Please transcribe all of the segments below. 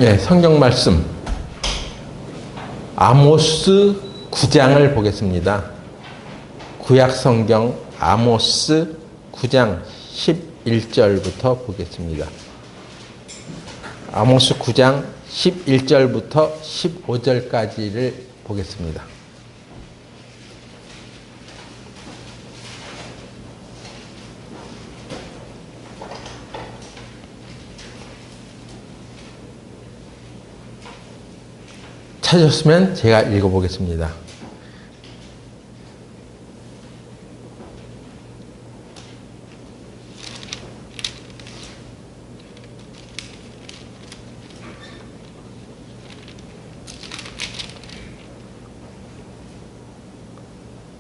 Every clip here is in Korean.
예, 성경 말씀 아모스 9장을 보겠습니다. 구약 성경 아모스 9장 11절부터 보겠습니다. 아모스 9장 11절부터 15절까지를 보겠습니다. 찾으셨으면 제가 읽어보겠습니다.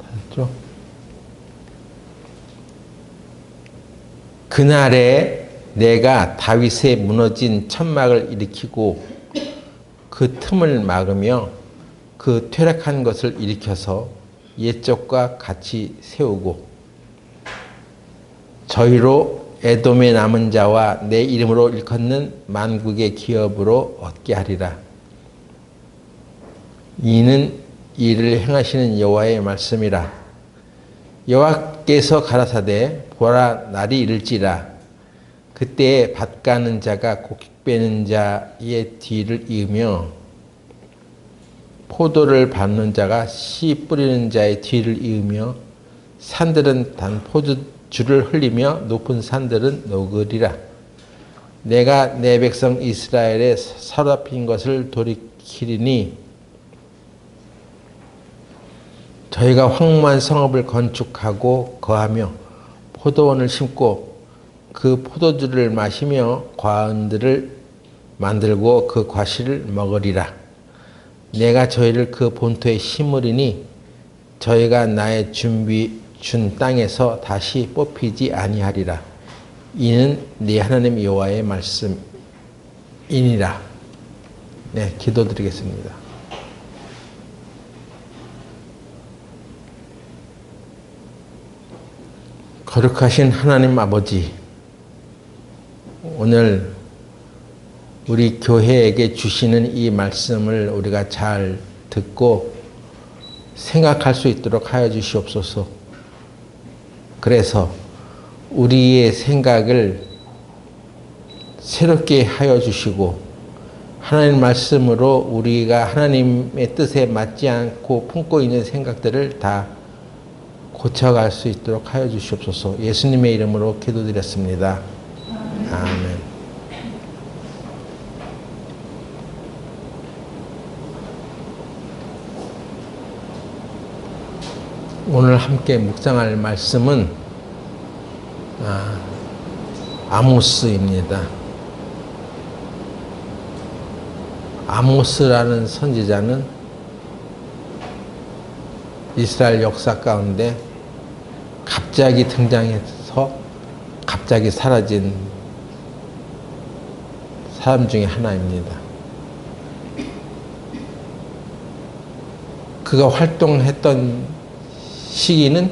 찾았죠? 그날에 내가 다윗의 무너진 천막을 일으키고 그 틈을 막으며 그 퇴락한 것을 일으켜서 옛적과 같이 세우고 저희로 에돔의 남은 자와 내 이름으로 일컫는 만국의 기업으로 얻게 하리라. 이는 이를 행하시는 여호와의 말씀이라. 여호와께서 가라사대 보라 날이 이를지라. 그때에 밭 가는 자가 곡식 빼는 자의 뒤를 이으며 포도를 밟는 자가 씨 뿌리는 자의 뒤를 이으며 산들은 단 포도주를 흘리며 높은 산들은 녹으리라. 내가 내 백성 이스라엘의 사로잡힌 것을 돌이키리니 저희가 황무한 성읍을 건축하고 거하며 포도원을 심고 그 포도주를 마시며 과은들을 만들고 그 과실을 먹으리라. 내가 저희를 그 본토에 심으리니 저희가 나의 준비 준 땅에서 다시 뽑히지 아니하리라. 이는 네 하나님 여호와의 말씀이니라. 네, 기도드리겠습니다. 거룩하신 하나님 아버지, 오늘 우리 교회에게 주시는 이 말씀을 우리가 잘 듣고 생각할 수 있도록 하여 주시옵소서. 그래서 우리의 생각을 새롭게 하여 주시고 하나님 말씀으로 우리가 하나님의 뜻에 맞지 않고 품고 있는 생각들을 다 고쳐갈 수 있도록 하여 주시옵소서. 예수님의 이름으로 기도드렸습니다. 아멘. 오늘 함께 묵상할 말씀은 아모스입니다. 아모스라는 선지자는 이스라엘 역사 가운데 갑자기 등장해서 갑자기 사라진 사람 중에 하나입니다. 그가 활동했던 시기는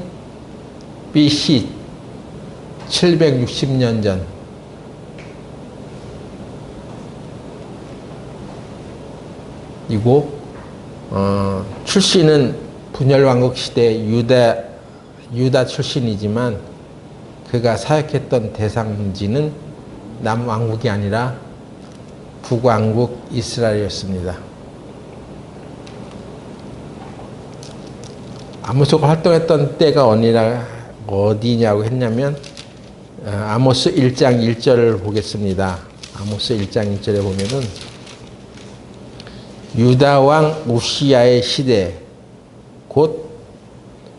BC 760년 전, 이고 출신은 분열왕국 시대 유다 출신이지만 그가 사역했던 대상지는 남왕국이 아니라 북왕국 이스라엘이었습니다. 아모스가 활동했던 때가 어디냐고 했냐면 아모스 1장 1절을 보겠습니다. 아모스 1장 1절에 보면은 유다 왕 우시야의 시대 곧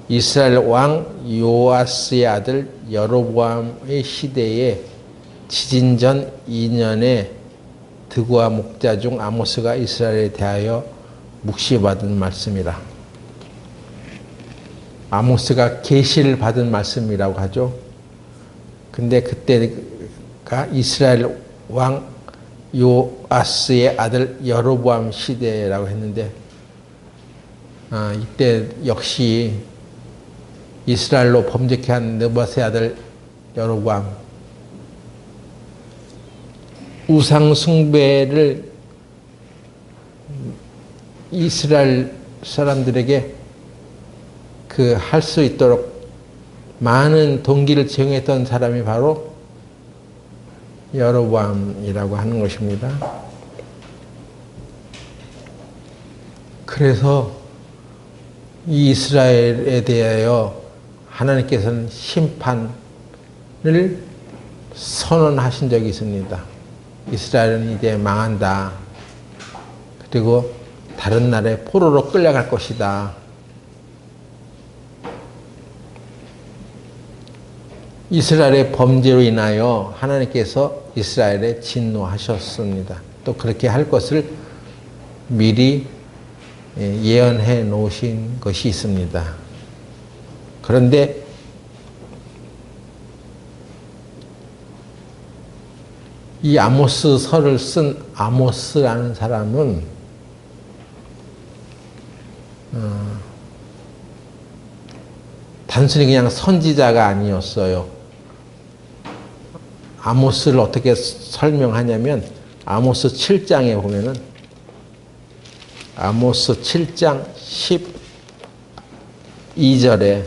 이스라엘 왕 요아스의 아들 여로보암의 시대에 지진전 2년에 드고아 목자 중 아모스가 이스라엘에 대하여 묵시받은 말씀이라. 아모스가 계시를 받은 말씀이라고 하죠. 근데 그때가 이스라엘 왕 요아스의 아들 여로보암 시대라고 했는데 이때 역시 이스라엘로 범죄케 한 느밧의 아들 여로보암 우상 숭배를 이스라엘 사람들에게 그 할 수 있도록 많은 동기를 제공했던 사람이 바로 여로보암이라고 하는 것입니다. 그래서 이 이스라엘에 대하여 하나님께서는 심판을 선언하신 적이 있습니다. 이스라엘은 이제 망한다. 그리고 다른 나라에 포로로 끌려갈 것이다. 이스라엘의 범죄로 인하여 하나님께서 이스라엘에 진노하셨습니다. 또 그렇게 할 것을 미리 예언해 놓으신 것이 있습니다. 그런데 이 아모스서를 쓴 아모스라는 사람은 단순히 그냥 선지자가 아니었어요. 아모스를 어떻게 설명하냐면 아모스 7장에 보면은 아모스 7장 12절에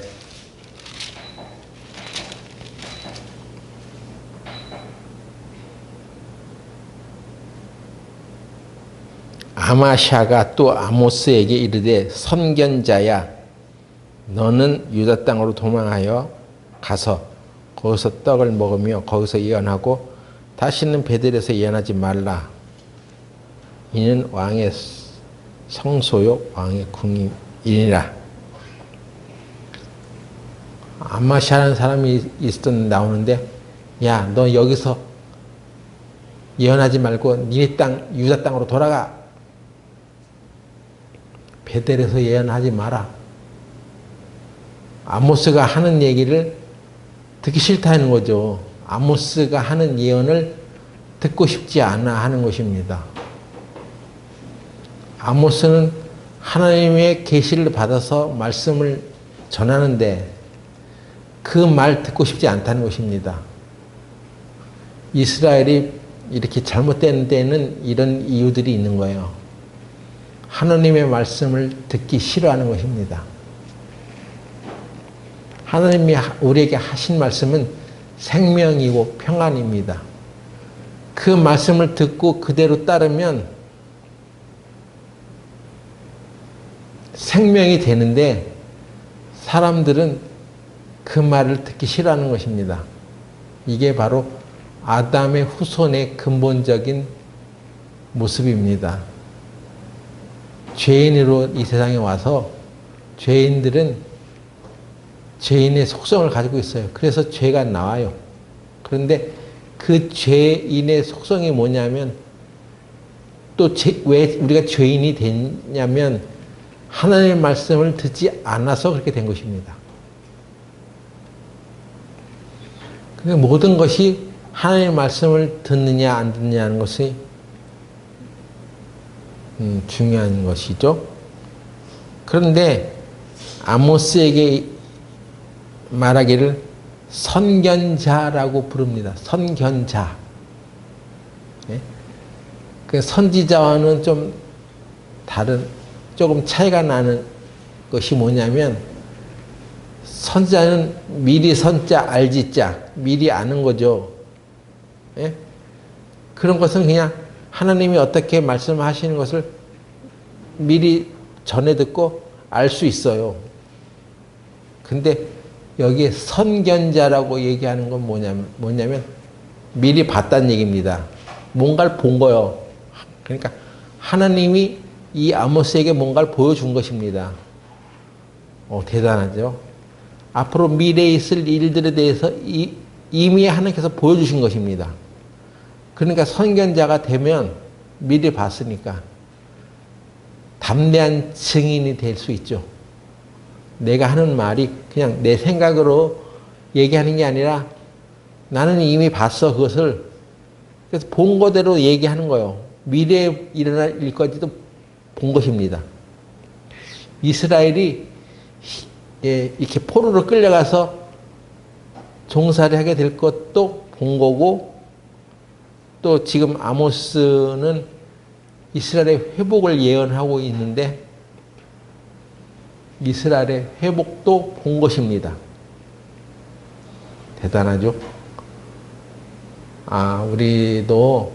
아마샤가 또 아모스에게 이르되 선견자야 너는 유다 땅으로 도망하여 가서 거기서 떡을 먹으며 거기서 예언하고 다시는 베델에서 예언하지 말라. 이는 왕의 성소요 왕의 궁이니라. 아마샤라는 사람이 나오는데 야, 너 여기서 예언하지 말고 니네 땅 유다 땅으로 돌아가. 베델에서 예언하지 마라. 아모스가 하는 얘기를 듣기 싫다는 거죠. 아모스가 하는 예언을 듣고 싶지 않아 하는 것입니다. 아모스는 하나님의 계시를 받아서 말씀을 전하는데 그 말 듣고 싶지 않다는 것입니다. 이스라엘이 이렇게 잘못된 데는 이런 이유들이 있는 거예요. 하나님의 말씀을 듣기 싫어하는 것입니다. 하나님이 우리에게 하신 말씀은 생명이고 평안입니다. 그 말씀을 듣고 그대로 따르면 생명이 되는데 사람들은 그 말을 듣기 싫어하는 것입니다. 이게 바로 아담의 후손의 근본적인 모습입니다. 죄인으로 이 세상에 와서 죄인들은 죄인의 속성을 가지고 있어요. 그래서 죄가 나와요. 그런데 그 죄인의 속성이 뭐냐면 또 왜 우리가 죄인이 됐냐면 하나님의 말씀을 듣지 않아서 그렇게 된 것입니다. 그러니까 모든 것이 하나님의 말씀을 듣느냐 안 듣느냐 하는 것이 중요한 것이죠. 그런데 아모스에게 말하기를 선견자라고 부릅니다. 선견자. 예? 그 선지자와는 좀 다른, 조금 차이가 나는 것이 뭐냐면, 선지자는 미리 선자 알지자, 미리 아는 거죠. 예? 그런 것은 그냥 하나님이 어떻게 말씀하시는 것을 미리 전해 듣고 알 수 있어요. 근데 여기에 선견자라고 얘기하는 건 뭐냐면 미리 봤다는 얘기입니다. 뭔가를 본 거요. 그러니까 하나님이 이 아모스에게 뭔가를 보여준 것입니다. 대단하죠. 앞으로 미래에 있을 일들에 대해서 이미 하나님께서 보여주신 것입니다. 그러니까 선견자가 되면 미리 봤으니까 담대한 증인이 될 수 있죠. 내가 하는 말이 그냥 내 생각으로 얘기하는 게 아니라 나는 이미 봤어, 그것을. 그래서 본 거대로 얘기하는 거예요. 미래에 일어날 일까지도 본 것입니다. 이스라엘이 이렇게 포로로 끌려가서 종살이 하게 될 것도 본 거고, 또 지금 아모스는 이스라엘의 회복을 예언하고 있는데 이스라엘의 회복도 본 것입니다. 대단하죠? 우리도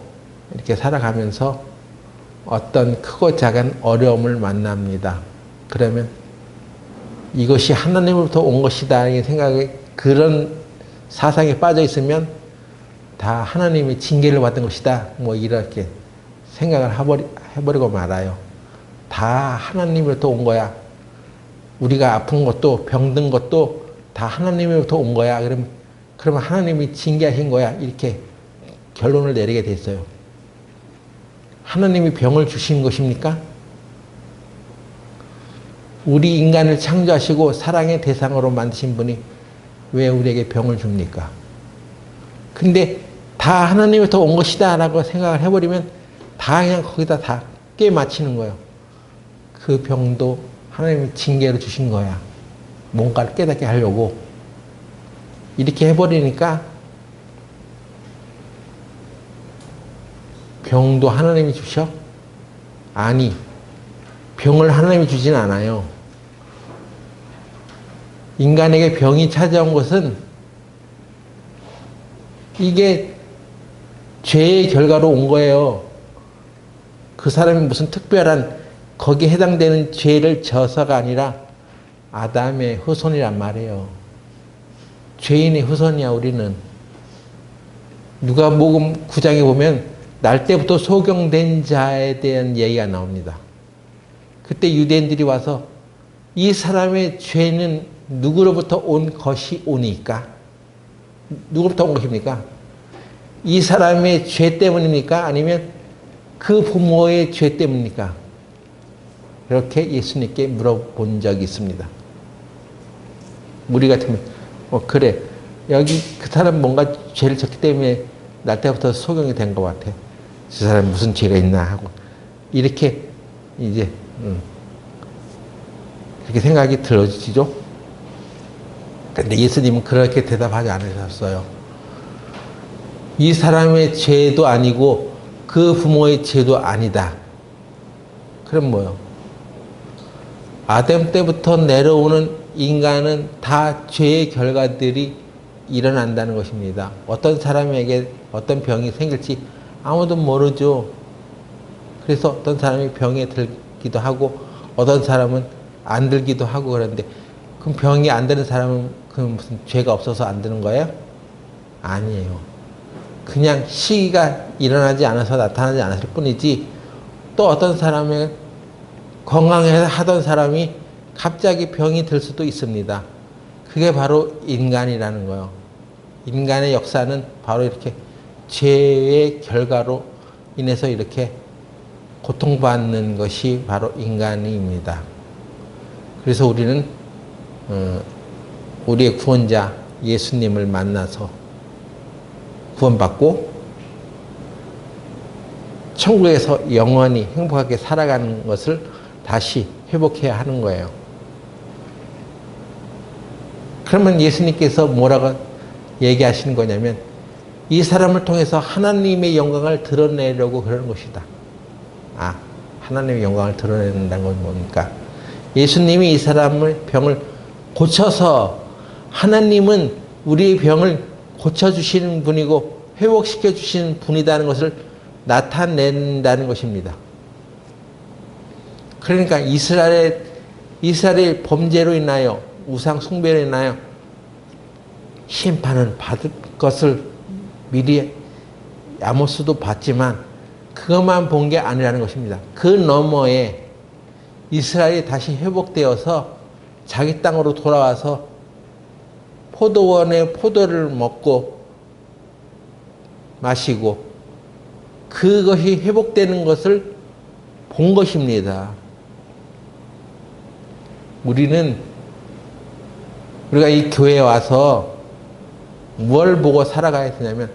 이렇게 살아가면서 어떤 크고 작은 어려움을 만납니다. 그러면 이것이 하나님으로부터 온 것이다 이 생각에 그런 사상에 빠져 있으면 다 하나님이 징계를 받은 것이다 뭐 이렇게 생각을 해버리고 말아요. 다 하나님으로부터 온 거야. 우리가 아픈 것도 병든 것도 다 하나님으로부터 온 거야. 그러면 하나님이 징계하신 거야. 이렇게 결론을 내리게 됐어요. 하나님이 병을 주신 것입니까? 우리 인간을 창조하시고 사랑의 대상으로 만드신 분이 왜 우리에게 병을 줍니까? 근데 다 하나님으로부터 온 것이다 라고 생각을 해버리면 다 그냥 거기다 다 깨맞히는 거예요. 그 병도 하나님이 징계로 주신 거야. 뭔가를 깨닫게 하려고. 이렇게 해버리니까 병도 하나님이 주셔? 아니, 병을 하나님이 주진 않아요. 인간에게 병이 찾아온 것은 이게 죄의 결과로 온 거예요. 그 사람이 무슨 특별한 거기에 해당되는 죄를 져서가 아니라 아담의 후손이란 말이에요. 죄인의 후손이야 우리는. 누가복음 9장에 보면 날 때부터 소경된 자에 대한 얘기가 나옵니다. 그때 유대인들이 와서 이 사람의 죄는 누구로부터 온 것이 오니까? 누구로부터 온 것입니까? 이 사람의 죄 때문입니까? 아니면 그 부모의 죄 때문입니까? 이렇게 예수님께 물어본 적이 있습니다. 우리 같으면 그래 여기 그 사람 뭔가 죄를 졌기 때문에 날 때부터 소경이 된 것 같아. 저 사람 무슨 죄가 있나 하고 이렇게 이제 그렇게 생각이 들어지죠. 근데 예수님은 그렇게 대답하지 않으셨어요. 이 사람의 죄도 아니고 그 부모의 죄도 아니다. 그럼 뭐요? 아담 때부터 내려오는 인간은 다 죄의 결과들이 일어난다는 것입니다. 어떤 사람에게 어떤 병이 생길지 아무도 모르죠. 그래서 어떤 사람이 병에 들기도 하고 어떤 사람은 안 들기도 하고 그런데 그럼 병이 안 드는 사람은 그 무슨 죄가 없어서 안 드는 거예요? 아니에요. 그냥 시기가 일어나지 않아서 나타나지 않았을 뿐이지 또 어떤 사람의 건강해서 하던 사람이 갑자기 병이 들 수도 있습니다. 그게 바로 인간이라는 거예요. 인간의 역사는 바로 이렇게 죄의 결과로 인해서 이렇게 고통받는 것이 바로 인간입니다. 그래서 우리는 우리의 구원자 예수님을 만나서 구원받고 천국에서 영원히 행복하게 살아가는 것을 다시 회복해야 하는 거예요. 그러면 예수님께서 뭐라고 얘기하시는 거냐면 이 사람을 통해서 하나님의 영광을 드러내려고 그러는 것이다. 하나님의 영광을 드러낸다는 건 뭡니까? 예수님이 이 사람의 병을 고쳐서 하나님은 우리의 병을 고쳐주시는 분이고 회복시켜 주시는 분이라는 것을 나타낸다는 것입니다. 그러니까 이스라엘의 범죄로 인하여 우상 숭배로 인하여 심판을 받을 것을 미리 아모스도 봤지만 그것만 본 게 아니라는 것입니다. 그 너머에 이스라엘이 다시 회복되어서 자기 땅으로 돌아와서 포도원의 포도를 먹고 마시고 그것이 회복되는 것을 본 것입니다. 우리가 이 교회에 와서 뭘 보고 살아가야 되냐면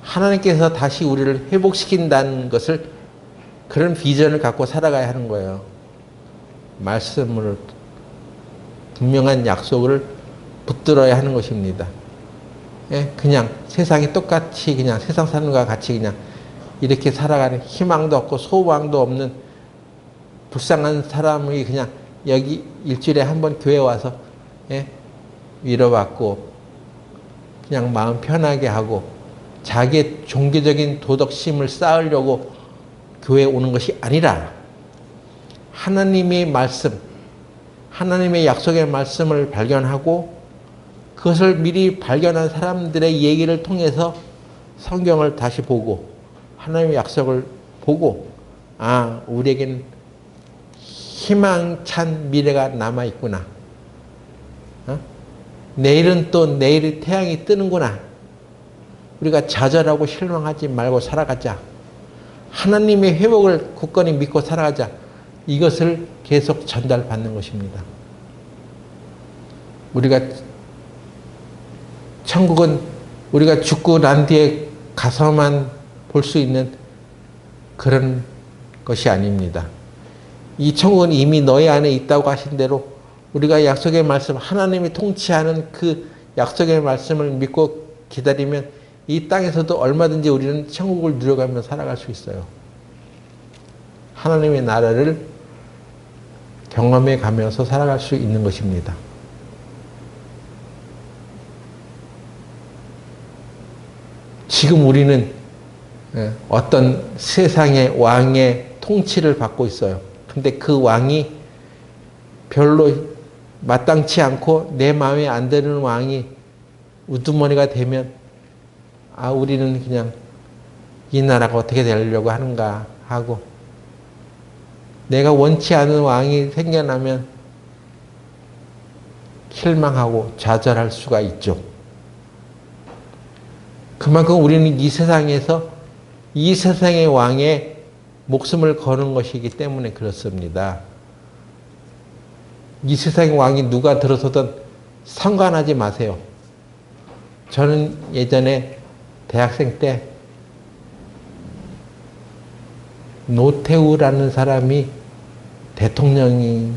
하나님께서 다시 우리를 회복시킨다는 것을 그런 비전을 갖고 살아가야 하는 거예요. 말씀을 분명한 약속을 붙들어야 하는 것입니다. 그냥 세상이 똑같이 그냥 세상 사는 것과 같이 그냥 이렇게 살아가는 희망도 없고 소망도 없는 불쌍한 사람이 그냥 여기 일주일에 한 번 교회 와서 예? 위로받고 그냥 마음 편하게 하고 자기의 종교적인 도덕심을 쌓으려고 교회에 오는 것이 아니라 하나님의 말씀, 하나님의 약속의 말씀을 발견하고 그것을 미리 발견한 사람들의 얘기를 통해서 성경을 다시 보고 하나님의 약속을 보고 아, 우리에겐 희망찬 미래가 남아있구나. 내일은 또 내일의 태양이 뜨는구나. 우리가 좌절하고 실망하지 말고 살아가자. 하나님의 회복을 굳건히 믿고 살아가자. 이것을 계속 전달받는 것입니다. 우리가 천국은 우리가 죽고 난 뒤에 가서만 볼 수 있는 그런 것이 아닙니다. 이 천국은 이미 너희 안에 있다고 하신 대로 우리가 약속의 말씀, 하나님이 통치하는 그 약속의 말씀을 믿고 기다리면 이 땅에서도 얼마든지 우리는 천국을 누려가며 살아갈 수 있어요. 하나님의 나라를 경험해 가면서 살아갈 수 있는 것입니다. 지금 우리는 어떤 세상의 왕의 통치를 받고 있어요. 근데 그 왕이 별로 마땅치 않고 내 마음에 안 드는 왕이 우두머리가 되면 아, 우리는 그냥 이 나라가 어떻게 되려고 하는가 하고 내가 원치 않은 왕이 생겨나면 실망하고 좌절할 수가 있죠. 그만큼 우리는 이 세상에서 이 세상의 왕에 목숨을 거는 것이기 때문에 그렇습니다. 이 세상의 왕이 누가 들어서든 상관하지 마세요. 저는 예전에 대학생 때 노태우라는 사람이 대통령에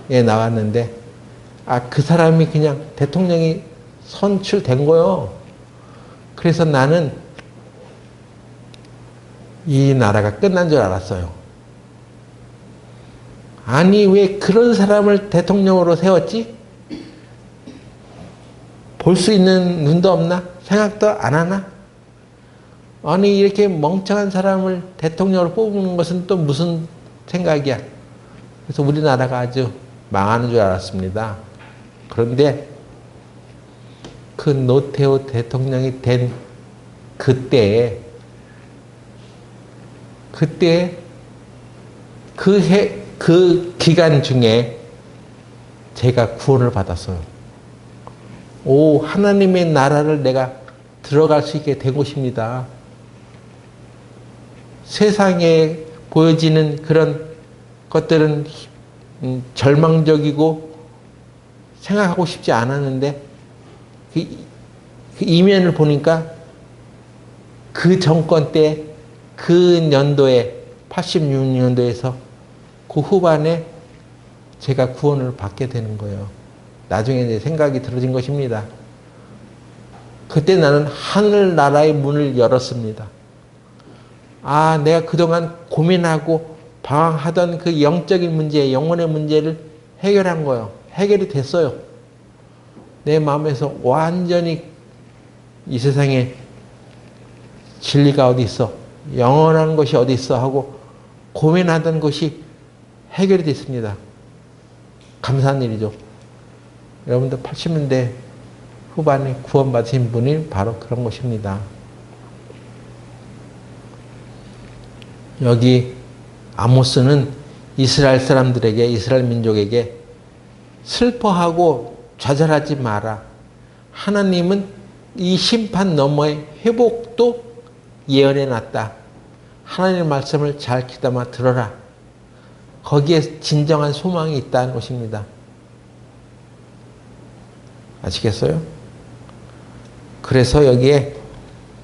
나왔는데 그 사람이 그냥 대통령이 선출된 거요. 그래서 나는 이 나라가 끝난 줄 알았어요. 아니, 왜 그런 사람을 대통령으로 세웠지? 볼 수 있는 눈도 없나? 생각도 안 하나? 아니, 이렇게 멍청한 사람을 대통령으로 뽑는 것은 또 무슨 생각이야? 그래서 우리나라가 아주 망하는 줄 알았습니다. 그런데 그 노태우 대통령이 된 그때 그 기간 중에 제가 구원을 받았어요. 오, 하나님의 나라를 내가 들어갈 수 있게 된 것입니다. 세상에 보여지는 그런 것들은 절망적이고 생각하고 싶지 않았는데 그 이면을 보니까 그 정권 때 그 년도에 86년도에서 그 후반에 제가 구원을 받게 되는 거예요. 나중에 이제 생각이 들어진 것입니다. 그때 나는 하늘나라의 문을 열었습니다. 아, 내가 그동안 고민하고 방황하던 그 영적인 문제, 영혼의 문제를 해결한 거예요. 해결이 됐어요. 내 마음에서 완전히 이 세상에 진리가 어디 있어? 영원한 것이 어디 있어? 하고 고민하던 것이 해결이 됐습니다. 감사한 일이죠. 여러분들 80년대 후반에 구원받으신 분이 바로 그런 것입니다. 여기 아모스는 이스라엘 사람들에게, 이스라엘 민족에게 슬퍼하고 좌절하지 마라. 하나님은 이 심판 너머의 회복도 예언해 놨다. 하나님의 말씀을 잘 귀담아 들어라. 거기에 진정한 소망이 있다는 것입니다. 아시겠어요? 그래서 여기에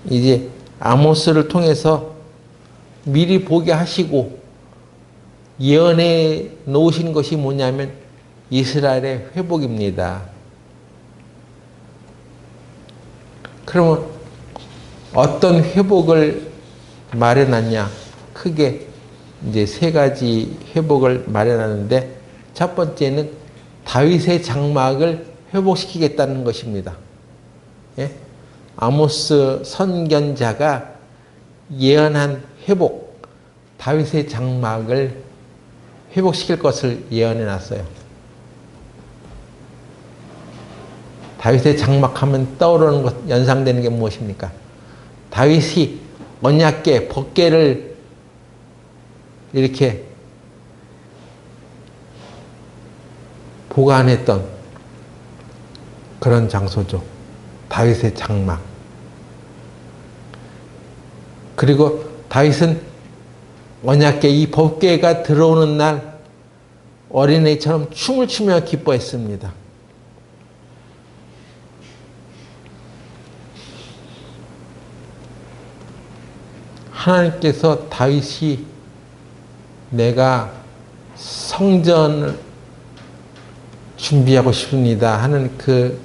이제 아모스를 통해서 미리 보게 하시고 예언해 놓으신 것이 뭐냐면 이스라엘의 회복입니다. 그러면 어떤 회복을 마련하냐? 크게 이제 세 가지 회복을 마련하는데 첫 번째는 다윗의 장막을 회복시키겠다는 것입니다. 예? 아모스 선견자가 예언한 회복, 다윗의 장막을 회복시킬 것을 예언해 놨어요. 다윗의 장막하면 떠오르는 것, 연상되는 게 무엇입니까? 다윗이 언약궤, 법궤를 이렇게 보관했던 그런 장소죠. 다윗의 장막. 그리고 다윗은 언약궤, 이 법궤가 들어오는 날 어린애처럼 춤을 추며 기뻐했습니다. 하나님께서 다윗이 내가 성전을 준비하고 싶습니다 하는 그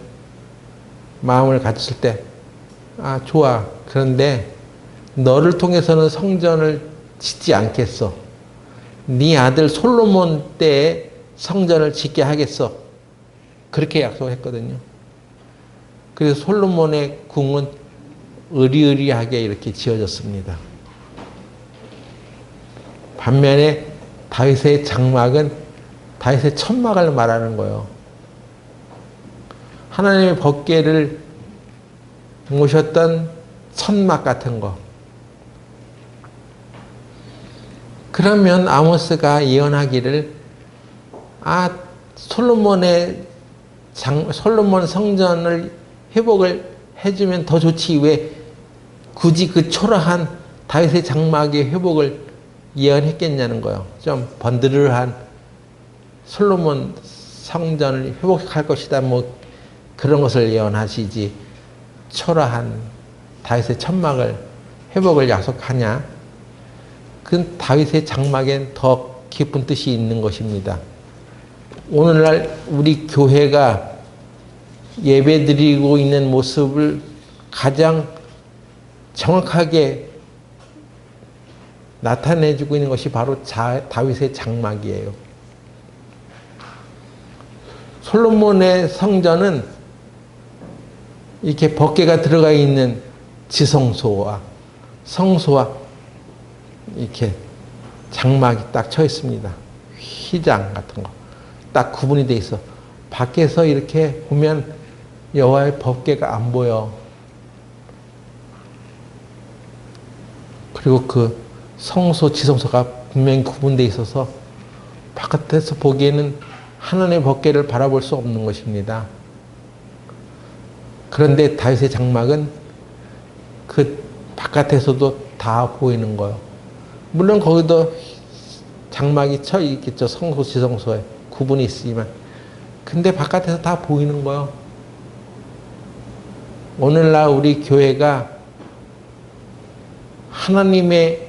마음을 가졌을 때, 아, 좋아. 그런데 너를 통해서는 성전을 짓지 않겠어. 네 아들 솔로몬 때에 성전을 짓게 하겠어. 그렇게 약속했거든요. 그래서 솔로몬의 궁은 으리으리하게 이렇게 지어졌습니다. 반면에 다윗의 장막은 다윗의 천막을 말하는 거예요. 하나님의 법궤를 모셨던 천막 같은 거. 그러면 아모스가 예언하기를, 아, 솔로몬 성전을 회복을 해주면 더 좋지, 왜 굳이 그 초라한 다윗의 장막의 회복을 예언했겠냐는 거예요. 좀 번드르한 솔로몬 성전을 회복할 것이다, 뭐 그런 것을 예언하시지, 초라한 다윗의 천막을 회복을 약속하냐? 그 다윗의 장막엔 더 깊은 뜻이 있는 것입니다. 오늘날 우리 교회가 예배드리고 있는 모습을 가장 정확하게 나타내주고 있는 것이 바로 다윗의 장막이에요. 솔로몬의 성전은 이렇게 법궤가 들어가 있는 지성소와 성소와 이렇게 장막이 딱 쳐 있습니다. 휘장 같은 거 딱 구분이 돼 있어. 밖에서 이렇게 보면 여호와의 법궤가 안 보여. 그리고 그 성소, 지성소가 분명히 구분되어 있어서 바깥에서 보기에는 하나님의 법궤를 바라볼 수 없는 것입니다. 그런데 다윗의 장막은 그 바깥에서도 다 보이는 거예요. 물론 거기도 장막이 쳐 있겠죠. 성소, 지성소에 구분이 있으지만. 근데 바깥에서 다 보이는 거예요. 오늘날 우리 교회가 하나님의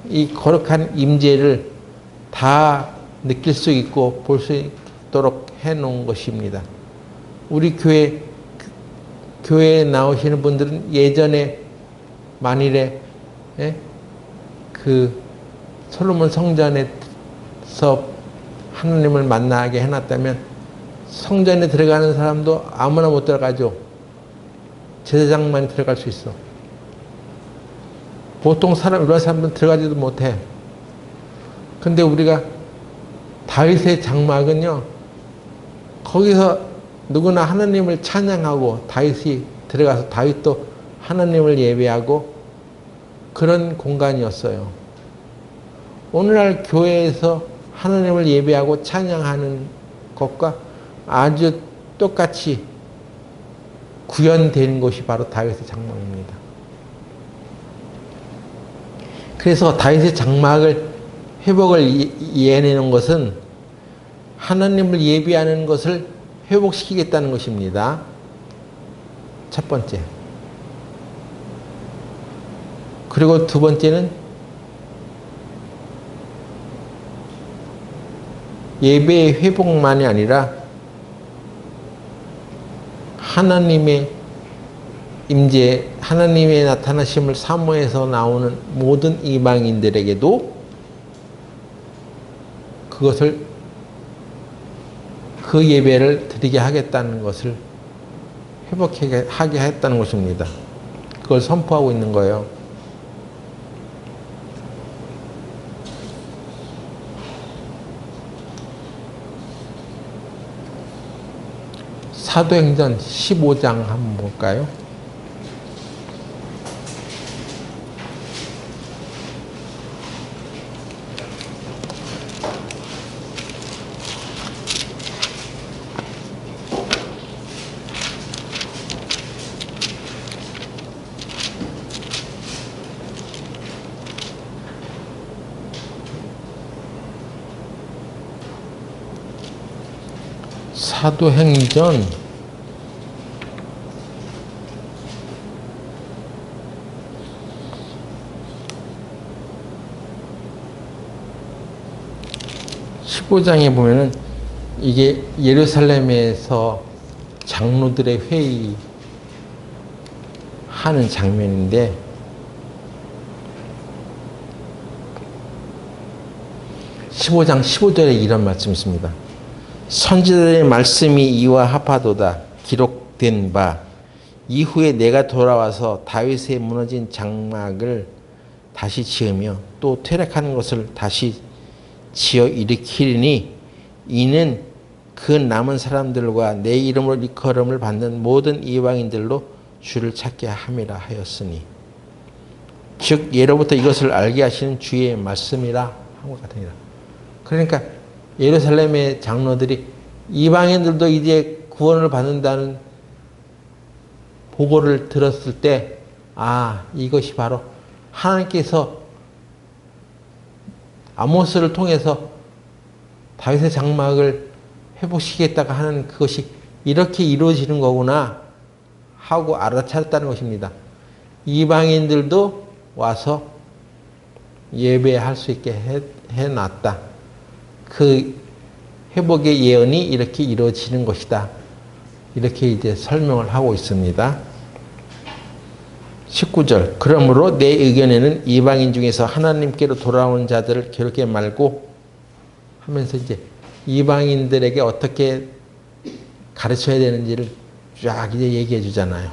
이 거룩한 임재를 다 느낄 수 있고 볼 수 있도록 해놓은 것입니다. 우리 교회에 나오시는 분들은 예전에 만일에 그 솔로몬 성전에서 하나님을 만나게 해놨다면 성전에 들어가는 사람도 아무나 못 들어가죠. 제사장만이 들어갈 수 있어. 보통 일반 사람들은 들어가지도 못해. 근데 우리가 다윗의 장막은요, 거기서 누구나 하나님을 찬양하고 다윗이 들어가서 다윗도 하나님을 예배하고 그런 공간이었어요. 오늘날 교회에서 하나님을 예배하고 찬양하는 것과 아주 똑같이 구현된 것이 바로 다윗의 장막입니다. 그래서 다윗의 장막을 회복을 예내는 것은 하나님을 예배하는 것을 회복시키겠다는 것입니다. 첫 번째. 그리고 두 번째는 예배의 회복만이 아니라 하나님의 임재 하나님의 나타나심을 사모해서 나오는 모든 이방인들에게도 그것을 그 예배를 드리게 하겠다는 것을 회복하게 하게 했다는 것입니다. 그걸 선포하고 있는 거예요. 사도행전 15장 한번 볼까요? 사도행전 15장에 보면은 이게 예루살렘에서 장로들의 회의 하는 장면인데, 15장 15절에 이런 말씀이 있습니다. 선지자들의 말씀이 이와 합하도다. 기록된 바 이후에 내가 돌아와서 다윗의 무너진 장막을 다시 지으며 또 퇴락하는 것을 다시 지어 일으키리니 이는 그 남은 사람들과 내 이름으로 일컬음을 받는 모든 이방인들로 주를 찾게 함이라 하였으니, 즉 예로부터 이것을 알게 하시는 주의 말씀이라 한 것 같으니라. 그러니까 예루살렘의 장로들이 이방인들도 이제 구원을 받는다는 보고를 들었을 때, 아, 이것이 바로 하나님께서 아모스를 통해서 다윗의 장막을 회복시키겠다고 하는 그것이 이렇게 이루어지는 거구나 하고 알아차렸다는 것입니다. 이방인들도 와서 예배할 수 있게 해놨다. 그 회복의 예언이 이렇게 이루어지는 것이다. 이렇게 이제 설명을 하고 있습니다. 19절. 그러므로 내 의견에는 이방인 중에서 하나님께로 돌아온 자들을 괴롭게 말고 하면서 이제 이방인들에게 어떻게 가르쳐야 되는지를 쫙 이제 얘기해 주잖아요.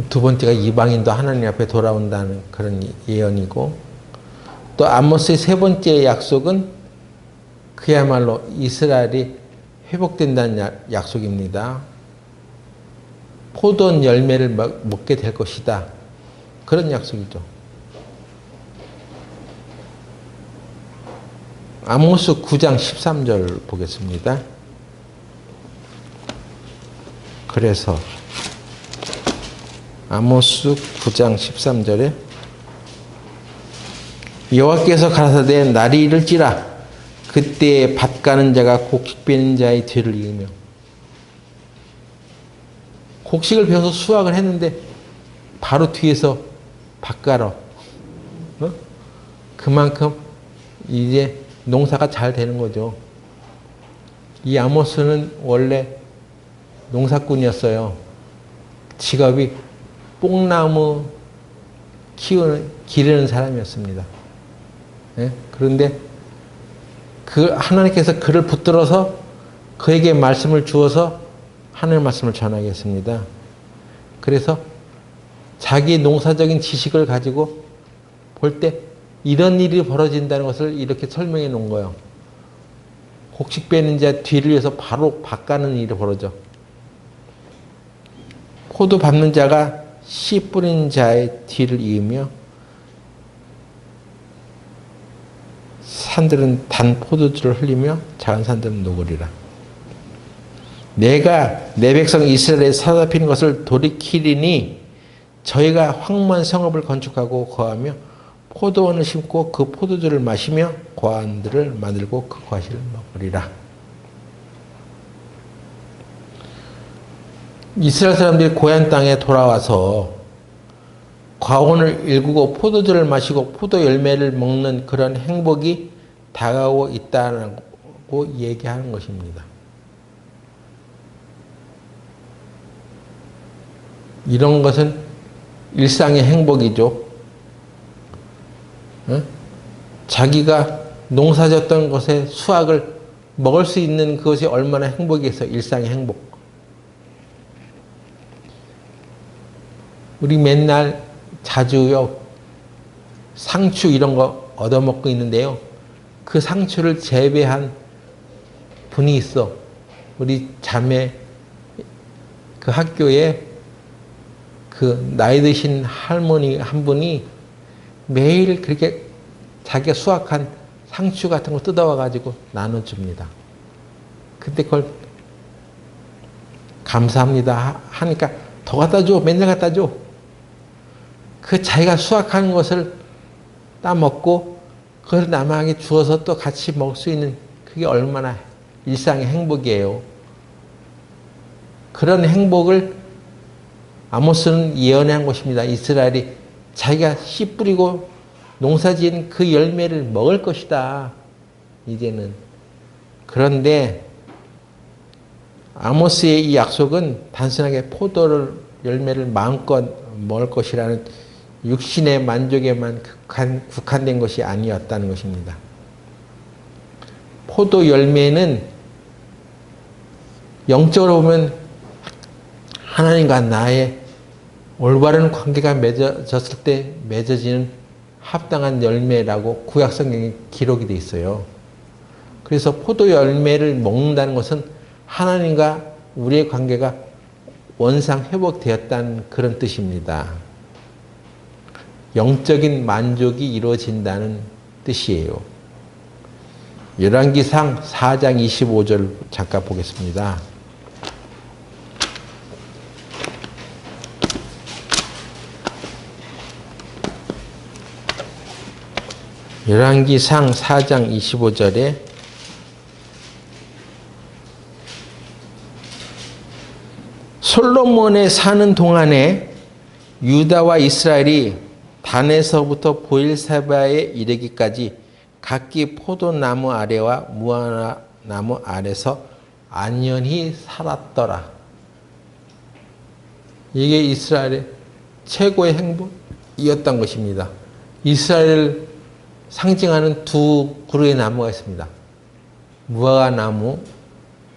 두 번째가 이방인도 하나님 앞에 돌아온다는 그런 예언이고, 또 아모스의 세 번째 약속은 그야말로 이스라엘이 회복된다는 약속입니다. 포도원 열매를 먹게 될 것이다. 그런 약속이죠. 아모스 9장 13절 보겠습니다. 그래서 아모스 9장 13절에 여호와께서 가라사대 날이 이를지라 그때에 밭 가는 자가 곡식 베는 자의 뒤를 이으며, 곡식을 베어서 수확을 했는데 바로 뒤에서 밭 가러, 그만큼 이제 농사가 잘 되는 거죠. 이 아모스는 원래 농사꾼이었어요. 직업이 뽕나무 기르는 사람이었습니다. 예? 그런데 그 하나님께서 그를 붙들어서 그에게 말씀을 주어서 하나님의 말씀을 전하겠습니다. 그래서 자기 농사적인 지식을 가지고 볼 때 이런 일이 벌어진다는 것을 이렇게 설명해 놓은 거예요. 곡식 베는 자 뒤를 위해서 바로 밭 가는 일이 벌어져. 포도 밟는 자가 씨 뿌리는 자의 뒤를 이으며 산들은 단 포도주를 흘리며 작은 산들은 녹으리라. 내가 내 백성 이스라엘에 사로잡히는 것을 돌이키리니 저희가 황무한 성읍을 건축하고 거하며 포도원을 심고 그 포도주를 마시며 고안들을 만들고 그 과실을 먹으리라. 이스라엘 사람들이 고향 땅에 돌아와서 과원을 일구고 포도주를 마시고 포도 열매를 먹는 그런 행복이 다가오고 있다고 얘기하는 것입니다. 이런 것은 일상의 행복이죠. 어? 자기가 농사졌던 것에 수확을 먹을 수 있는 그것이 얼마나 행복이겠어. 일상의 행복. 우리 맨날 자주요 상추 이런 거 얻어먹고 있는데요. 그 상추를 재배한 분이 있어. 우리 자매 그 학교에 그 나이 드신 할머니 한 분이 매일 그렇게 자기가 수확한 상추 같은 거 뜯어와 가지고 나눠줍니다. 근데 그걸 감사합니다 하니까 더 갖다 줘. 맨날 갖다 줘. 그 자기가 수확한 것을 따먹고 그걸 남에게 주어서 또 같이 먹을 수 있는 그게 얼마나 일상의 행복이에요. 그런 행복을 아모스는 예언한 것입니다. 이스라엘이 자기가 씨 뿌리고 농사지은 그 열매를 먹을 것이다. 이제는. 그런데 아모스의 이 약속은 단순하게 포도 열매를 마음껏 먹을 것이라는 육신의 만족에만 국한된 것이 아니었다는 것입니다. 포도 열매는 영적으로 보면 하나님과 나의 올바른 관계가 맺어졌을 때 맺어지는 합당한 열매라고 구약성경에 기록이 되어 있어요. 그래서 포도 열매를 먹는다는 것은 하나님과 우리의 관계가 원상 회복되었다는 그런 뜻입니다. 영적인 만족이 이루어진다는 뜻이에요. 열왕기상 4장 25절 잠깐 보겠습니다. 열왕기상 4장 25절에 솔로몬에 사는 동안에 유다와 이스라엘이 단에서부터 보엘세바에 이르기까지 각기 포도나무 아래와 무화나무 아래서 안연히 살았더라. 이게 이스라엘의 최고의 행복이었던 것입니다. 이스라엘을 상징하는 두 그루의 나무가 있습니다. 무화과나무,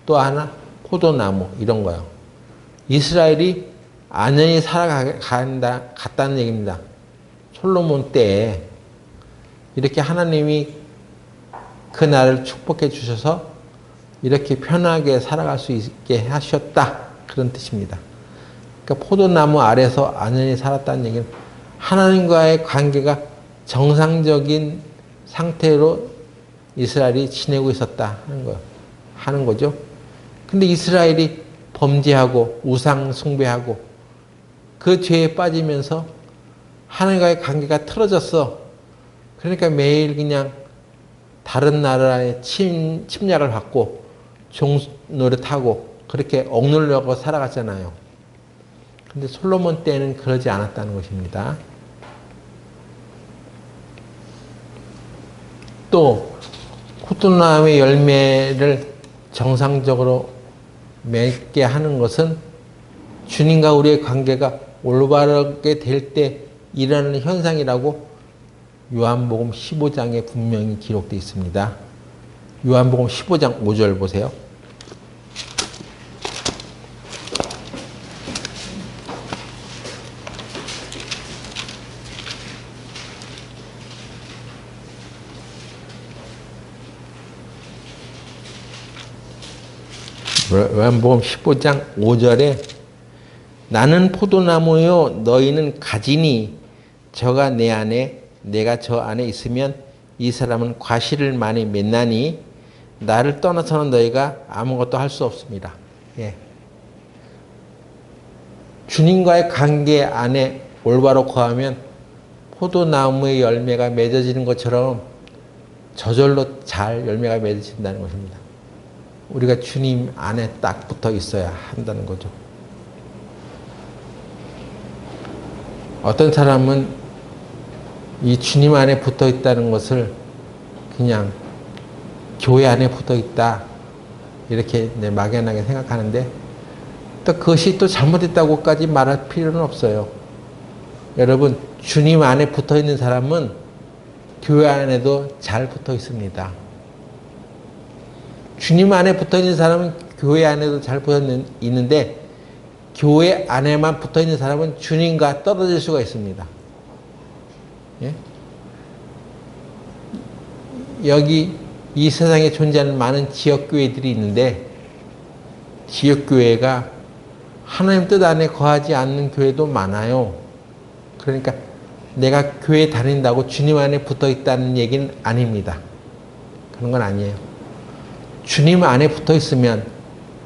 또 하나 포도나무 이런 거요. 이스라엘이 안연히 살아갔다는 얘기입니다. 솔로몬 때에 이렇게 하나님이 그 나라를 축복해 주셔서 이렇게 편하게 살아갈 수 있게 하셨다. 그런 뜻입니다. 그러니까 포도나무 아래서 안연히 살았다는 얘기는 하나님과의 관계가 정상적인 상태로 이스라엘이 지내고 있었다 하는 거죠. 근데 이스라엘이 범죄하고 우상 숭배하고 그 죄에 빠지면서 하나님과의 관계가 틀어졌어. 그러니까 매일 그냥 다른 나라의 침략을 받고 종 노릇하고 그렇게 억누르려고 살아갔잖아요. 근데 솔로몬 때는 그러지 않았다는 것입니다. 또 포도나무의 열매를 정상적으로 맺게 하는 것은 주님과 우리의 관계가 올바르게 될 때 일어나는 현상이라고 요한복음 15장에 분명히 기록되어 있습니다. 요한복음 15장 5절 보세요. 요한복음 15장 5절에 나는 포도나무요 너희는 가지니 저가 내 안에 내가 저 안에 있으면 이 사람은 과실을 많이 맺나니 나를 떠나서는 너희가 아무것도 할 수 없습니다. 예. 주님과의 관계 안에 올바로 거하면 포도나무의 열매가 맺어지는 것처럼 저절로 잘 열매가 맺어진다는 것입니다. 우리가 주님 안에 딱 붙어 있어야 한다는 거죠. 어떤 사람은 이 주님 안에 붙어 있다는 것을 그냥 교회 안에 붙어 있다 이렇게 막연하게 생각하는데 또 그것이 또 잘못됐다고까지 말할 필요는 없어요. 여러분, 주님 안에 붙어 있는 사람은 교회 안에도 잘 붙어 있습니다. 주님 안에 붙어 있는 사람은 교회 안에도 잘 붙어 있는데, 교회 안에만 붙어 있는 사람은 주님과 떨어질 수가 있습니다. 예? 여기 이 세상에 존재하는 많은 지역교회들이 있는데, 지역교회가 하나님 뜻 안에 거하지 않는 교회도 많아요. 그러니까 내가 교회 다닌다고 주님 안에 붙어 있다는 얘기는 아닙니다. 그런 건 아니에요. 주님 안에 붙어 있으면,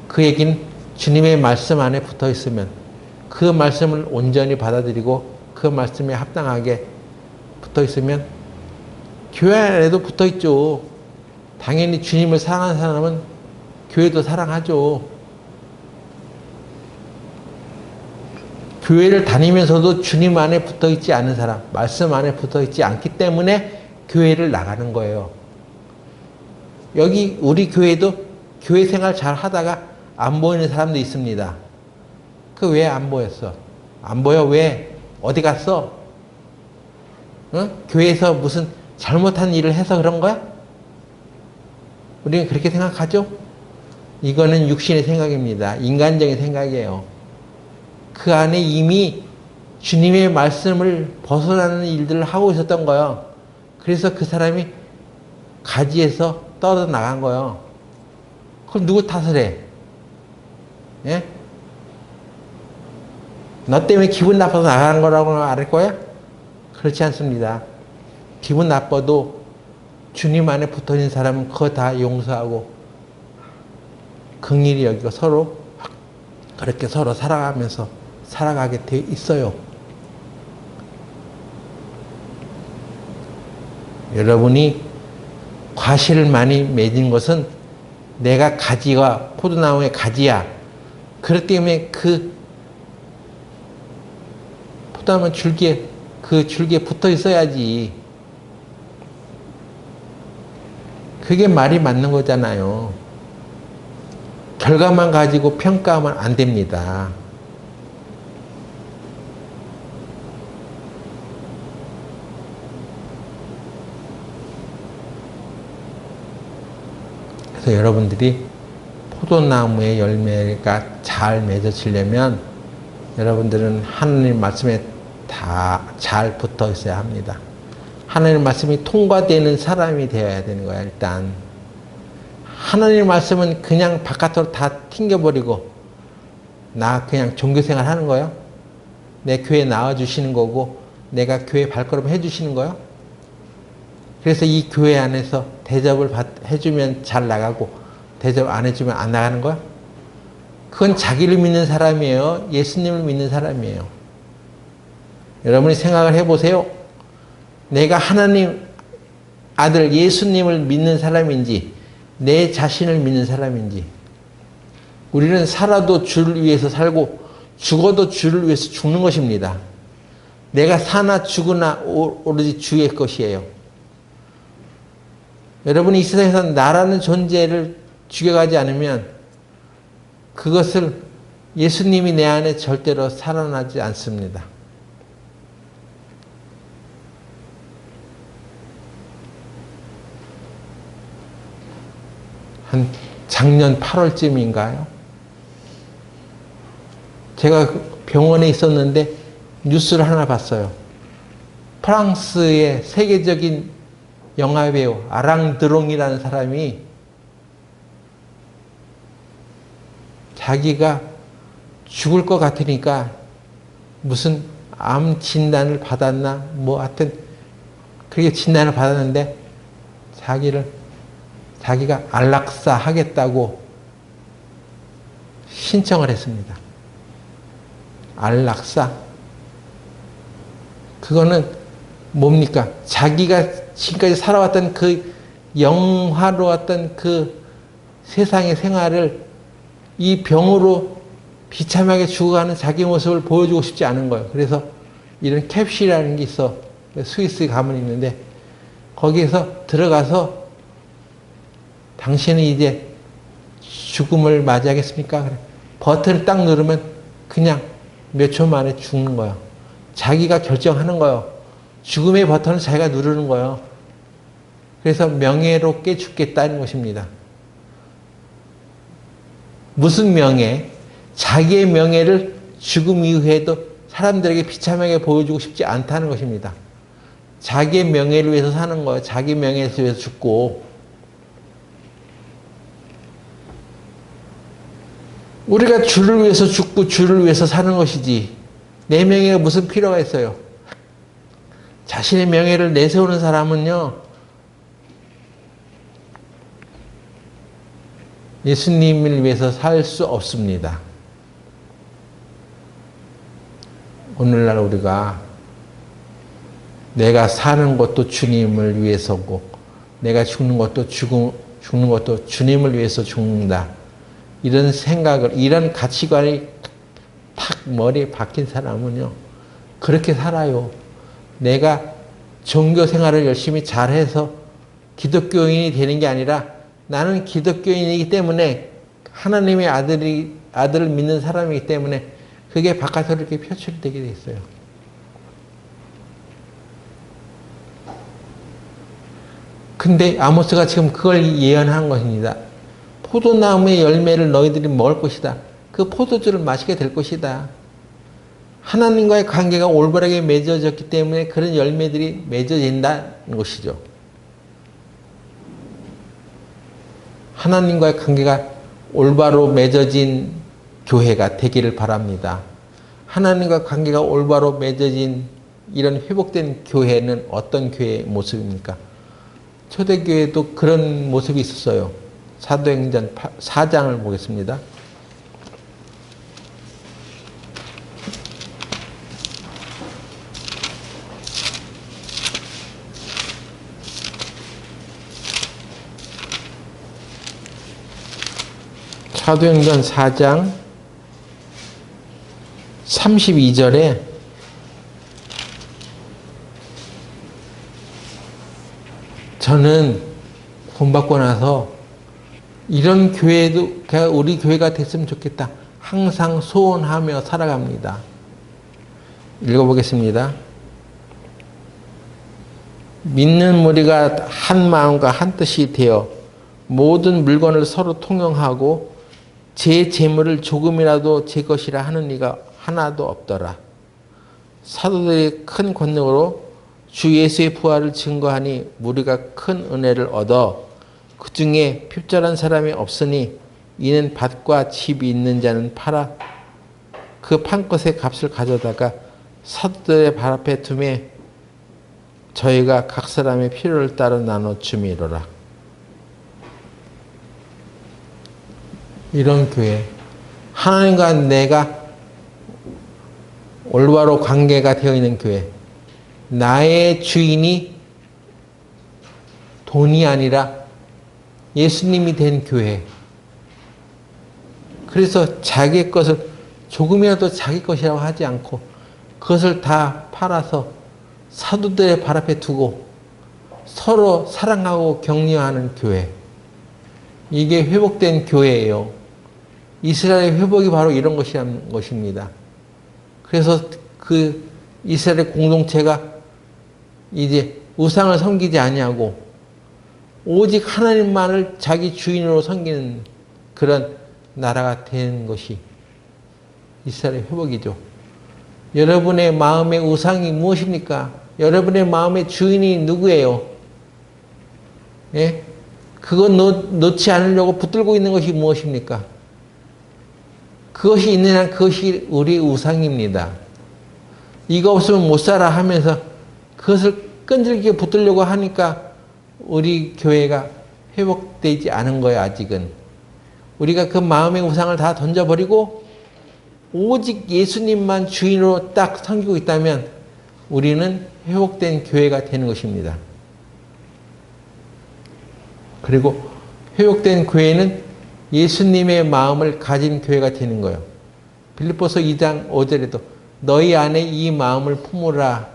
그 얘기는 주님의 말씀 안에 붙어 있으면 그 말씀을 온전히 받아들이고 그 말씀에 합당하게 붙어 있으면 교회 안에도 붙어 있죠. 당연히 주님을 사랑하는 사람은 교회도 사랑하죠. 교회를 다니면서도 주님 안에 붙어 있지 않은 사람, 말씀 안에 붙어 있지 않기 때문에 교회를 나가는 거예요. 여기 우리 교회도 교회 생활 잘 하다가 안 보이는 사람도 있습니다. 그 왜 안 보였어? 안 보여? 왜? 어디 갔어? 응? 교회에서 무슨 잘못한 일을 해서 그런 거야? 우리는 그렇게 생각하죠? 이거는 육신의 생각입니다. 인간적인 생각이에요. 그 안에 이미 주님의 말씀을 벗어나는 일들을 하고 있었던 거예요. 그래서 그 사람이 가지에서 떨어져 나간 거예요. 그럼 누구 탓을 해? 예? 너 때문에 기분 나빠서 나가는 거라고 말할 거야? 그렇지 않습니다. 기분 나빠도 주님 안에 붙어 있는 사람은 그거 다 용서하고 긍휼히 여기고 서로 그렇게 서로 살아가면서 살아가게 돼 있어요. 여러분이 과실을 많이 맺은 것은 내가 가지가 포도나무의 가지야. 그렇기 때문에 그 포도나무 줄기에 그 줄기에 붙어 있어야지. 그게 말이 맞는 거잖아요. 결과만 가지고 평가하면 안 됩니다. 그래서 여러분들이 포도나무의 열매가 잘 맺어지려면 여러분들은 하나님 말씀에 다 잘 붙어 있어야 합니다. 하나님 말씀이 통과되는 사람이 되어야 되는 거야. 일단 하나님 말씀은 그냥 바깥으로 다 튕겨버리고 나 그냥 종교생활 하는 거예요. 내 교회 나와주시는 거고 내가 교회 발걸음 해주시는 거예요. 그래서 이 교회 안에서 대접을 해주면 잘 나가고 대접 안 해주면 안 나가는 거야? 그건 자기를 믿는 사람이에요. 예수님을 믿는 사람이에요. 여러분이 생각을 해보세요. 내가 하나님 아들 예수님을 믿는 사람인지 내 자신을 믿는 사람인지. 우리는 살아도 주를 위해서 살고 죽어도 주를 위해서 죽는 것입니다. 내가 사나 죽으나 오로지 주의 것이에요. 여러분이 이 세상에서 나라는 존재를 죽여가지 않으면 그것을 예수님이 내 안에 절대로 살아나지 않습니다. 한 작년 8월쯤인가요? 제가 병원에 있었는데 뉴스를 하나 봤어요. 프랑스의 세계적인 영화배우 아랑 드롱이라는 사람이 자기가 죽을 것 같으니까 무슨 암 진단을 받았나 뭐 하여튼 그렇게 진단을 받았는데 자기가 안락사 하겠다고 신청을 했습니다. 안락사. 그거는 뭡니까? 자기가 지금까지 살아왔던 그 영화로웠던 그 세상의 생활을 이 병으로 비참하게 죽어가는 자기 모습을 보여주고 싶지 않은 거예요. 그래서 이런 캡슐이라는 게 있어. 스위스 가문이 있는데 거기에서 들어가서 당신은 이제 죽음을 맞이하겠습니까? 그래. 버튼을 딱 누르면 그냥 몇 초 만에 죽는 거예요. 자기가 결정하는 거예요. 죽음의 버튼을 자기가 누르는 거예요. 그래서 명예롭게 죽겠다는 것입니다. 무슨 명예? 자기의 명예를 죽음 이후에도 사람들에게 비참하게 보여주고 싶지 않다는 것입니다. 자기의 명예를 위해서 사는 거예요. 자기 명예를 위해서 죽고. 우리가 주를 위해서 죽고 주를 위해서 사는 것이지 내 명예가 무슨 필요가 있어요. 자신의 명예를 내세우는 사람은요, 예수님을 위해서 살 수 없습니다. 오늘날 우리가 내가 사는 것도 주님을 위해서고 내가 죽는 것도 주님을 위해서 죽는다. 이런 생각을, 이런 가치관이 탁 머리에 박힌 사람은요, 그렇게 살아요. 내가 종교 생활을 열심히 잘해서 기독교인이 되는 게 아니라 나는 기독교인이기 때문에 하나님의 아들을 믿는 사람이기 때문에 그게 바깥으로 이렇게 표출되게 돼 있어요. 근데 아모스가 지금 그걸 예언한 것입니다. 포도나무의 열매를 너희들이 먹을 것이다. 그 포도주를 마시게 될 것이다. 하나님과의 관계가 올바르게 맺어졌기 때문에 그런 열매들이 맺어진다는 것이죠. 하나님과의 관계가 올바로 맺어진 교회가 되기를 바랍니다. 하나님과 관계가 올바로 맺어진 이런 회복된 교회는 어떤 교회의 모습입니까? 초대교회도 그런 모습이 있었어요. 사도행전 4장을 보겠습니다. 사도행전 4장 32절에 저는 구원받고 나서 이런 교회도 우리 교회가 됐으면 좋겠다. 항상 소원하며 살아갑니다. 읽어보겠습니다. 믿는 무리가 한 마음과 한 뜻이 되어 모든 물건을 서로 통용하고 제 재물을 조금이라도 제 것이라 하는 이가 하나도 없더라. 사도들이 큰 권능으로 주 예수의 부활을 증거하니 무리가 큰 은혜를 얻어 그 중에 핍절한 사람이 없으니 이는 밭과 집이 있는 자는 팔아 그 판 것의 값을 가져다가 사도들의 발 앞에 두매 저희가 각 사람의 필요를 따라 나눠 주미로라. 이런 교회, 하나님과 내가 올바로 관계가 되어 있는 교회, 나의 주인이 돈이 아니라 예수님이 된 교회. 그래서 자기 것을 조금이라도 자기 것이라고 하지 않고 그것을 다 팔아서 사도들의 발 앞에 두고 서로 사랑하고 격려하는 교회. 이게 회복된 교회예요. 이스라엘의 회복이 바로 이런 것입니다. 그래서 그 이스라엘 공동체가 이제 우상을 섬기지 아니하고 오직 하나님만을 자기 주인으로 섬기는 그런 나라가 되는 것이 이스라엘의 회복이죠. 여러분의 마음의 우상이 무엇입니까? 여러분의 마음의 주인이 누구예요? 예? 그거 놓지 않으려고 붙들고 있는 것이 무엇입니까? 그것이 있는 한 그것이 우리의 우상입니다. 이거 없으면 못 살아 하면서 그것을 끈질기게 붙들려고 하니까 우리 교회가 회복되지 않은 거예요, 아직은. 우리가 그 마음의 우상을 다 던져버리고 오직 예수님만 주인으로 딱 섬기고 있다면 우리는 회복된 교회가 되는 것입니다. 그리고 회복된 교회는 예수님의 마음을 가진 교회가 되는 거예요. 빌립보서 2장 5절에도 너희 안에 이 마음을 품으라.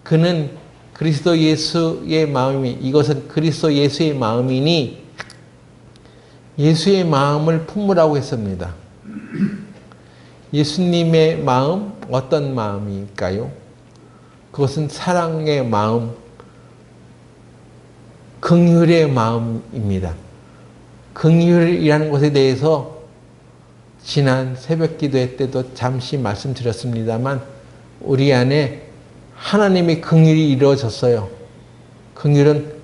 그는 그리스도 예수의 마음이, 이것은 그리스도 예수의 마음이니 예수의 마음을 품으라고 했습니다. 예수님의 마음 어떤 마음일까요? 그것은 사랑의 마음, 긍휼의 마음입니다. 긍휼이라는 것에 대해서 지난 새벽 기도회 때도 잠시 말씀드렸습니다만 우리 안에 하나님의 긍휼이 이루어졌어요. 긍휼은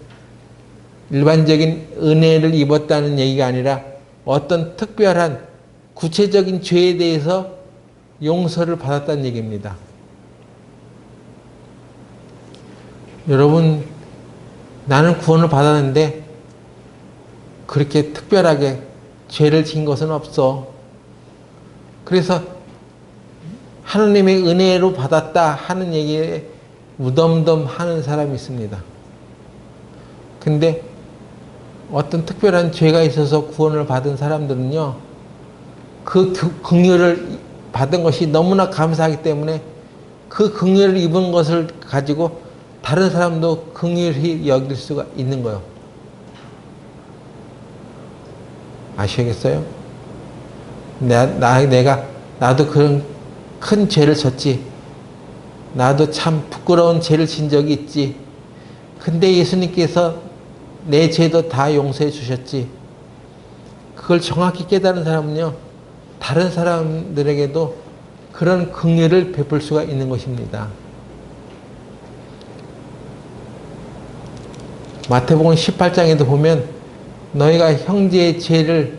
일반적인 은혜를 입었다는 얘기가 아니라 어떤 특별한 구체적인 죄에 대해서 용서를 받았다는 얘기입니다. 여러분, 나는 구원을 받았는데 그렇게 특별하게 죄를 지은 것은 없어. 그래서 하나님의 은혜로 받았다 하는 얘기에 무덤덤 하는 사람이 있습니다. 근데 어떤 특별한 죄가 있어서 구원을 받은 사람들은요, 그 긍휼을 받은 것이 너무나 감사하기 때문에 그 긍휼을 입은 것을 가지고 다른 사람도 긍휼히 여길 수가 있는 거예요. 아시겠어요? 나도 그런 큰 죄를 졌지. 나도 참 부끄러운 죄를 진 적이 있지. 근데 예수님께서 내 죄도 다 용서해 주셨지. 그걸 정확히 깨달은 사람은요, 다른 사람들에게도 그런 긍휼을 베풀 수가 있는 것입니다. 마태복음 18장에도 보면 너희가 형제의 죄를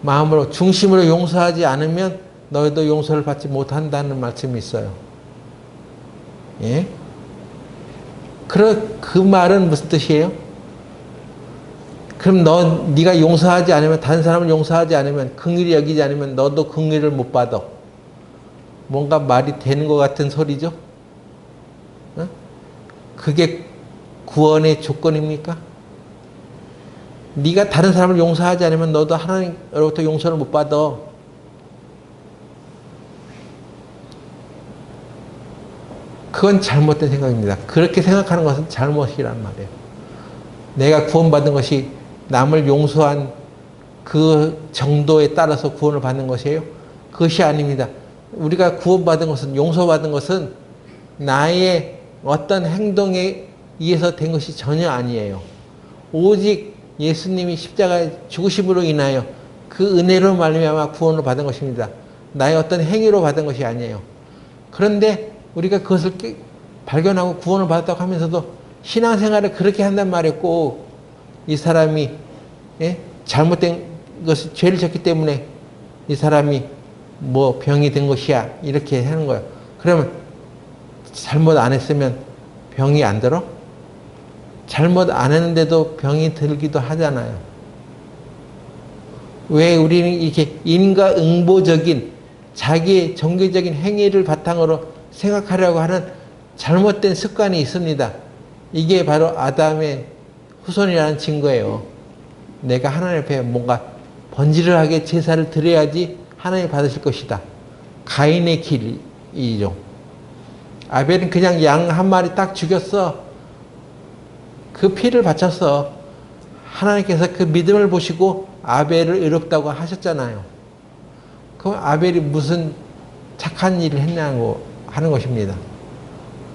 마음으로 중심으로 용서하지 않으면 너희도 용서를 받지 못한다는 말씀이 있어요. 예? 그 말은 무슨 뜻이에요? 그럼 네가 용서하지 않으면, 다른 사람을 용서하지 않으면, 긍휼히 여기지 않으면 너도 긍휼을 못 받아. 뭔가 말이 되는 것 같은 소리죠? 어? 그게 구원의 조건입니까? 네가 다른 사람을 용서하지 않으면 너도 하나님으로부터 용서를 못 받아. 그건 잘못된 생각입니다. 그렇게 생각하는 것은 잘못이란 말이에요. 내가 구원받은 것이 남을 용서한 그 정도에 따라서 구원을 받는 것이에요? 그것이 아닙니다. 우리가 구원받은 것은, 용서받은 것은 나의 어떤 행동에 의해서 된 것이 전혀 아니에요. 오직 예수님이 십자가에 죽으심으로 인하여 그 은혜로 말미암아 구원을 받은 것입니다. 나의 어떤 행위로 받은 것이 아니에요. 그런데 우리가 그것을 발견하고 구원을 받았다고 하면서도 신앙생활을 그렇게 한단 말이에요. 꼭 이 사람이 잘못된 것을, 죄를 졌기 때문에 이 사람이 뭐 병이 된 것이야, 이렇게 하는 거예요. 그러면 잘못 안 했으면 병이 안 들어? 잘못 안 했는데도 병이 들기도 하잖아요. 왜 우리는 이렇게 인과응보적인 자기의 종교적인 행위를 바탕으로 생각하려고 하는 잘못된 습관이 있습니다. 이게 바로 아담의 후손이라는 증거예요. 내가 하나님 앞에 뭔가 번지르하게 제사를 드려야지 하나님 받으실 것이다. 가인의 길이죠. 아벨은 그냥 양 한 마리 딱 죽였어. 그 피를 바쳤어. 하나님께서 그 믿음을 보시고 아벨을 의롭다고 하셨잖아요. 그럼 아벨이 무슨 착한 일을 했냐고 하는 것입니다.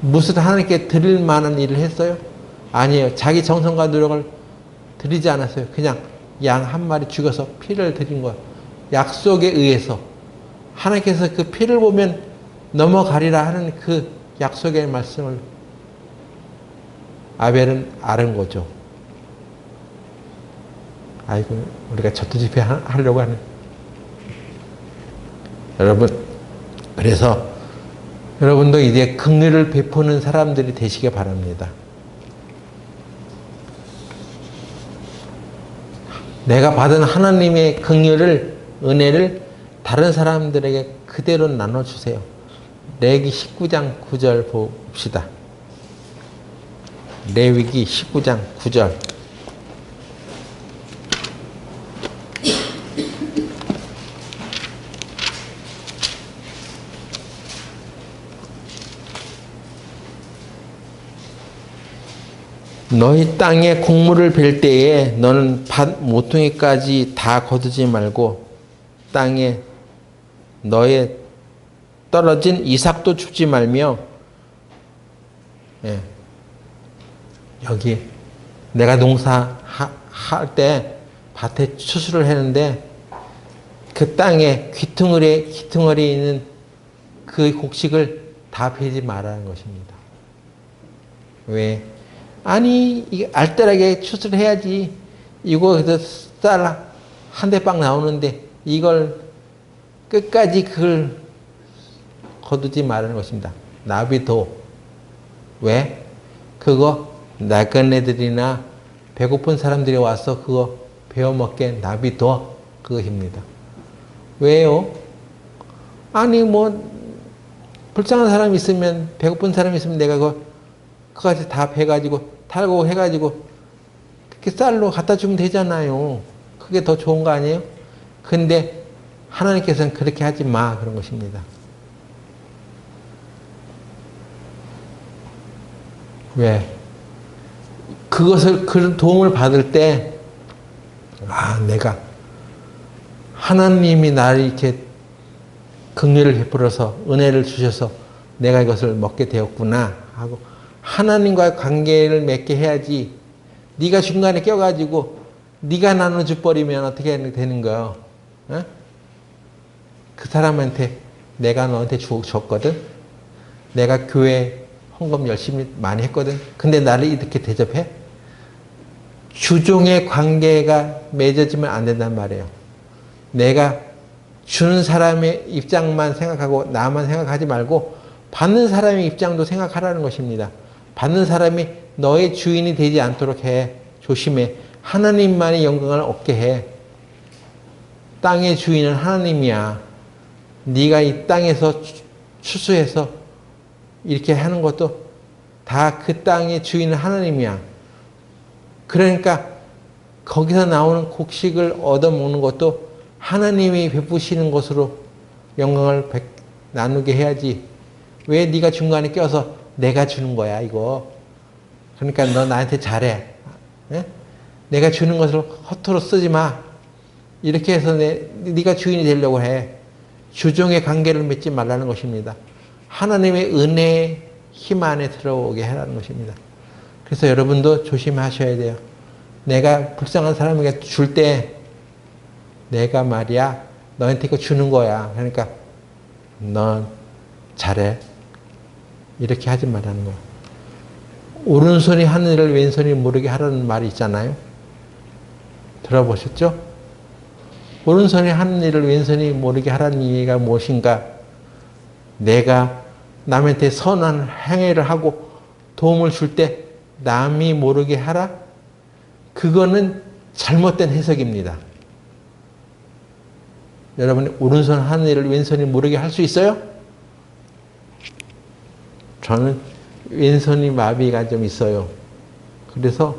무슨 하나님께 드릴 만한 일을 했어요? 아니에요. 자기 정성과 노력을 드리지 않았어요. 그냥 양 한 마리 죽여서 피를 드린 거예요. 약속에 의해서. 하나님께서 그 피를 보면 넘어가리라 하는 그 약속의 말씀을 아벨은 아는 거죠. 아이고, 우리가 젖도집회 하려고 하는. 여러분, 그래서 여러분도 이제 긍휼을 베푸는 사람들이 되시기 바랍니다. 내가 받은 하나님의 긍휼을, 은혜를 다른 사람들에게 그대로 나눠주세요. 레위기 19장 9절 봅시다. 레위기 19장 9절. 너희 땅에 곡물을 벨 때에 너는 밭 모퉁이까지 다 거두지 말고 땅에 너의 떨어진 이삭도 줍지 말며, 예, 여기 내가 농사할 때 밭에 추수를 했는데 그 땅에 귀퉁어리에 있는 그 곡식을 다 베지 말라는 것입니다. 왜? 아니, 이게 알뜰하게 추수를 해야지. 이거 그래서 쌀 한 대 빵 나오는데 이걸 끝까지 그걸 거두지 말라는 것입니다. 나비도. 왜? 그거 나그네들이나 배고픈 사람들이 와서 그거 베어먹게 나비도 그것입니다. 왜요? 아니 뭐 불쌍한 사람이 있으면 배고픈 사람이 있으면 내가 그거까지 다 베가지고 탈고 해가지고 그렇게 쌀로 갖다 주면 되잖아요. 그게 더 좋은 거 아니에요? 근데 하나님께서는 그렇게 하지 마 그런 것입니다. 왜? 그것을 그런 도움을 받을 때 내가 하나님이 나를 이렇게 긍휼을 베풀어서 은혜를 주셔서 내가 이것을 먹게 되었구나 하고 하나님과의 관계를 맺게 해야지. 네가 중간에 껴가지고 네가 나눠줘 버리면 어떻게 되는 거야? 어? 그 사람한테 내가 너한테 줬거든. 내가 교회 헌금 열심히 많이 했거든. 근데 나를 이렇게 대접해? 주종의 관계가 맺어지면 안 된단 말이에요. 내가 주는 사람의 입장만 생각하고 나만 생각하지 말고 받는 사람의 입장도 생각하라는 것입니다. 받는 사람이 너의 주인이 되지 않도록 해. 조심해. 하나님만이 영광을 얻게 해. 땅의 주인은 하나님이야. 네가 이 땅에서 추수해서 이렇게 하는 것도 다 그 땅의 주인은 하나님이야. 그러니까 거기서 나오는 곡식을 얻어먹는 것도 하나님이 베푸시는 것으로 영광을 나누게 해야지. 왜 네가 중간에 껴서 내가 주는 거야 이거. 그러니까 너 나한테 잘해. 에? 내가 주는 것을 허투루 쓰지 마. 이렇게 해서 네가 주인이 되려고 해. 주종의 관계를 맺지 말라는 것입니다. 하나님의 은혜의 힘 안에 들어오게 하라는 것입니다. 그래서 여러분도 조심하셔야 돼요. 내가 불쌍한 사람에게 줄 때 내가 말이야 너한테 이거 주는 거야. 그러니까 넌 잘해. 이렇게 하지 말라는 거야. 오른손이 하는 일을 왼손이 모르게 하라는 말이 있잖아요. 들어보셨죠? 오른손이 하는 일을 왼손이 모르게 하라는 이유가 무엇인가? 내가 남한테 선한 행위를 하고 도움을 줄 때 남이 모르게 하라? 그거는 잘못된 해석입니다. 여러분이 오른손 하는 일을 왼손이 모르게 할 수 있어요? 저는 왼손이 마비가 좀 있어요. 그래서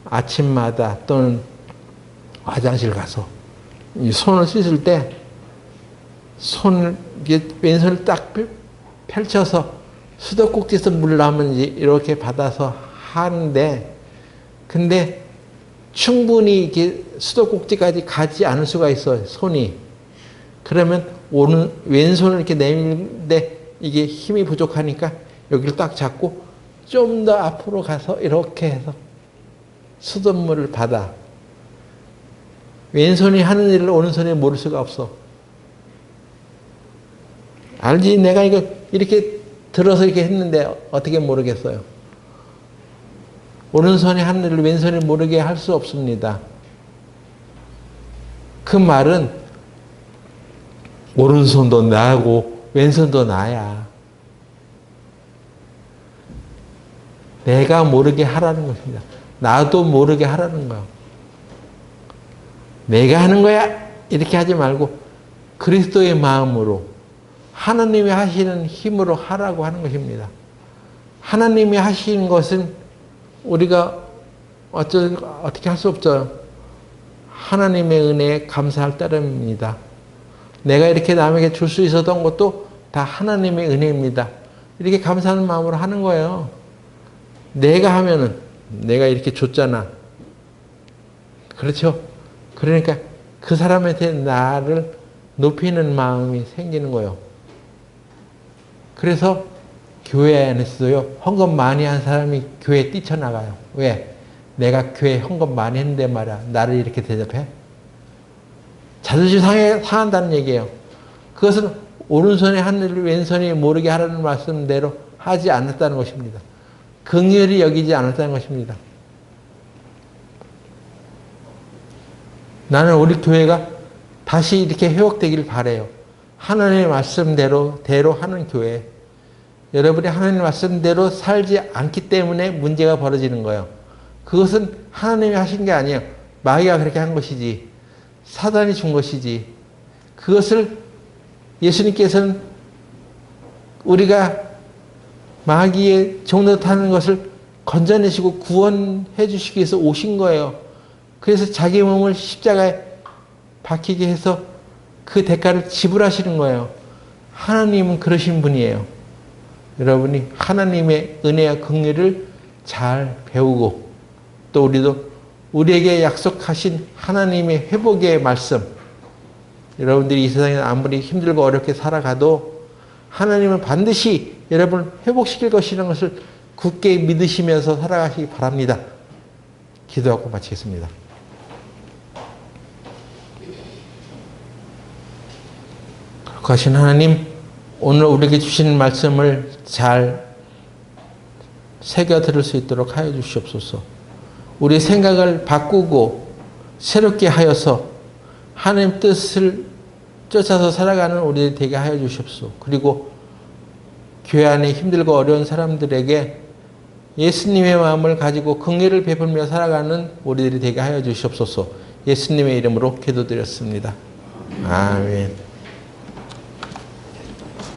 아침마다 또는 화장실 가서 이 손을 씻을 때 왼손을 딱 펼쳐서 수도꼭지에서 물 나오면 이렇게 받아서 하는데 근데 충분히 이렇게 수도꼭지까지 가지 않을 수가 있어요. 손이. 그러면 왼손을 이렇게 내밀는데 이게 힘이 부족하니까 여기를 딱 잡고 좀 더 앞으로 가서 이렇게 해서 수돗물을 받아. 왼손이 하는 일을 오른손이 모를 수가 없어. 알지? 내가 이거 이렇게 들어서 이렇게 했는데 어떻게 모르겠어요? 오른손이 하는 일을 왼손이 모르게 할 수 없습니다. 그 말은 오른손도 나고 왼손도 나야. 내가 모르게 하라는 것입니다. 나도 모르게 하라는 거야. 내가 하는 거야 이렇게 하지 말고 그리스도의 마음으로 하나님이 하시는 힘으로 하라고 하는 것입니다. 하나님이 하시는 것은 우리가 어떻게 할 수 없죠. 하나님의 은혜에 감사할 따름입니다. 내가 이렇게 남에게 줄 수 있었던 것도 다 하나님의 은혜입니다. 이렇게 감사하는 마음으로 하는 거예요. 내가 하면은 내가 이렇게 줬잖아. 그렇죠? 그러니까 그 사람한테 나를 높이는 마음이 생기는 거예요. 그래서 교회 안에서도요, 헌금 많이 한 사람이 교회에 뛰쳐나가요. 왜? 내가 교회 헌금 많이 했는데 말이야, 나를 이렇게 대접해? 자존심 상한다는 얘기예요. 그것은 오른손에 하늘을 왼손이 모르게 하라는 말씀대로 하지 않았다는 것입니다. 긍휼히 여기지 않았다는 것입니다. 나는 우리 교회가 다시 이렇게 회복되길 바라요. 하나님의 말씀대로 하는 교회. 여러분이 하나님의 말씀대로 살지 않기 때문에 문제가 벌어지는 거예요. 그것은 하나님이 하신 게 아니에요. 마귀가 그렇게 한 것이지. 사단이 준 것이지. 그것을 예수님께서는 우리가 마귀의 종노릇하는 것을 건져내시고 구원해 주시기 위해서 오신 거예요. 그래서 자기 몸을 십자가에 박히게 해서 그 대가를 지불하시는 거예요. 하나님은 그러신 분이에요. 여러분이 하나님의 은혜와 긍휼을 잘 배우고 또 우리도 우리에게 약속하신 하나님의 회복의 말씀, 여러분들이 이 세상에 아무리 힘들고 어렵게 살아가도 하나님은 반드시 여러분을 회복시킬 것이라는 것을 굳게 믿으시면서 살아가시기 바랍니다. 기도하고 마치겠습니다. 거룩하신 하나님, 오늘 우리에게 주신 말씀을 잘 새겨 들을 수 있도록 하여 주시옵소서. 우리 생각을 바꾸고 새롭게 하여서 하나님 뜻을 쫓아서 살아가는 우리들이 되게 하여 주시옵소서. 그리고 교회 안에 힘들고 어려운 사람들에게 예수님의 마음을 가지고 긍휼을 베풀며 살아가는 우리들이 되게 하여 주시옵소서. 예수님의 이름으로 기도드렸습니다. 아멘.